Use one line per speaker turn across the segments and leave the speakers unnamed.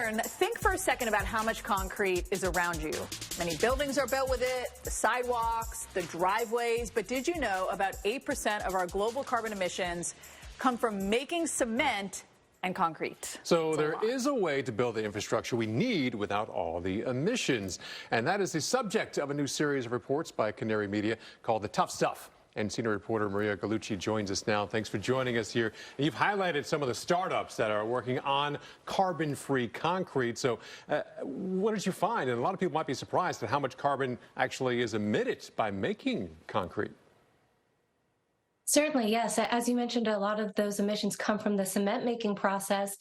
learn, think for a second about how much concrete is around you. Many buildings are built with it, the sidewalks, the driveways, but did you know about 8% of our global carbon emissions come from making cement and concrete?
So there is a way to build the infrastructure we need without all the emissions. And that is the subject of a new series of reports by Canary Media called The Tough Stuff. And senior reporter Maria Gallucci joins us now. Thanks for joining us here. And you've highlighted some of the startups that are working on carbon-free concrete. So what did you find? And a lot of people might be surprised at how much carbon actually is emitted by making concrete.
Certainly, yes. As you mentioned, a lot of those emissions come from the cement making process.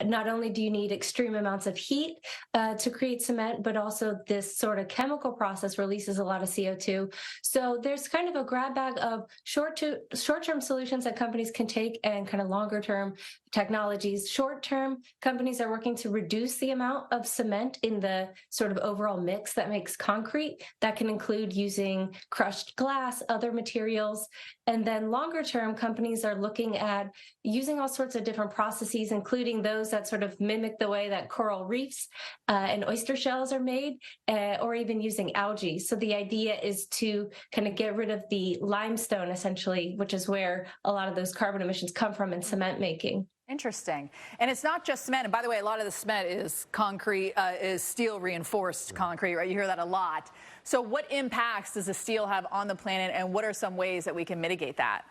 Not only do you need extreme amounts of heat to create cement, but also this sort of chemical process releases a lot of CO2. So there's kind of a grab bag of short-term solutions that companies can take and kind of longer-term technologies. Short-term, companies are working to reduce the amount of cement in the sort of overall mix that makes concrete. That can include using crushed glass, other materials. And then longer-term, companies are looking at using all sorts of different processes, including those that sort of mimic the way that coral reefs and oyster shells are made, or even using algae. So the idea is to kind of get rid of the limestone, essentially, which is where a lot of those carbon emissions come from in cement making.
Interesting. And it's not just cement. And by the way, a lot of the cement is concrete, is steel reinforced concrete, right? You hear that a lot. So what impacts does the steel have on the planet, and what are some ways that we can mitigate that?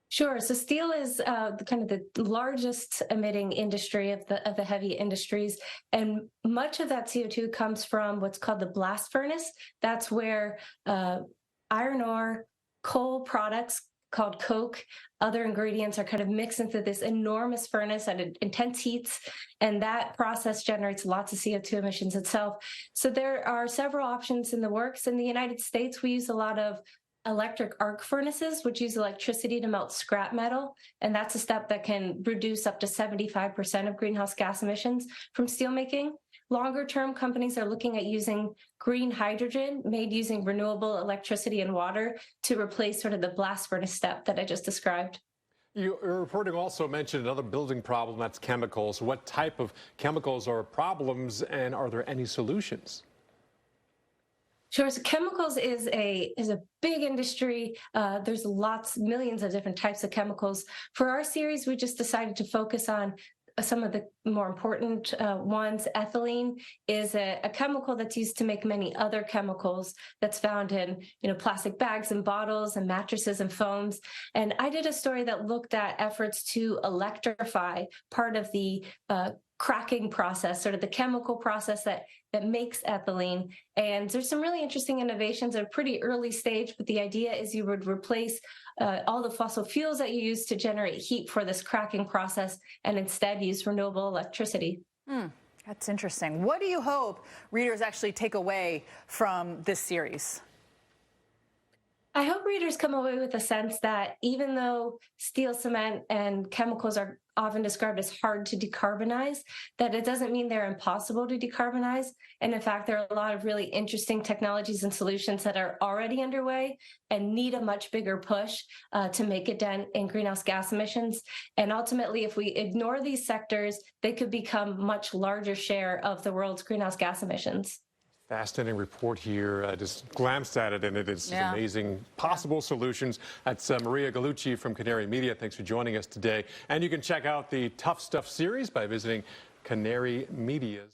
Sure. So steel is kind of the largest emitting industry of the heavy industries, and much of that CO2 comes from what's called the blast furnace. That's where iron ore, coal products called coke, other ingredients are kind of mixed into this enormous furnace at intense heats, and that process generates lots of CO2 emissions itself. So there are several options in the works. In the United States, we use a lot of electric arc furnaces, which use electricity to melt scrap metal, and that's a step that can reduce up to 75% of greenhouse gas emissions from steelmaking. Longer term, companies are looking at using green hydrogen made using renewable electricity and water to replace sort of the blast furnace step that I just described.
Your reporting also mentioned another building problem, that's chemicals. What type of chemicals are problems, and are there any solutions?
Sure. So chemicals is a big industry. There's millions of different types of chemicals. For our series, we just decided to focus on some of the more important ones. Ethylene is a chemical that's used to make many other chemicals that's found in plastic bags and bottles and mattresses and foams. And I did a story that looked at efforts to electrify part of the cracking process, sort of the chemical process that makes ethylene. And there's some really interesting innovations at a pretty early stage, but the idea is you would replace all the fossil fuels that you use to generate heat for this cracking process and instead use renewable electricity.
That's interesting. What do you hope readers actually take away from this series?
I hope readers come away with a sense that even though steel, cement, and chemicals are often described as hard to decarbonize, that it doesn't mean they're impossible to decarbonize. And in fact, there are a lot of really interesting technologies and solutions that are already underway and need a much bigger push to make a dent in greenhouse gas emissions. And ultimately, if we ignore these sectors, they could become a much larger share of the world's greenhouse gas emissions.
Fascinating report here. I just glanced at it, and it is amazing possible solutions. That's Maria Gallucci from Canary Media. Thanks for joining us today. And you can check out the Tough Stuff series by visiting Canary Media's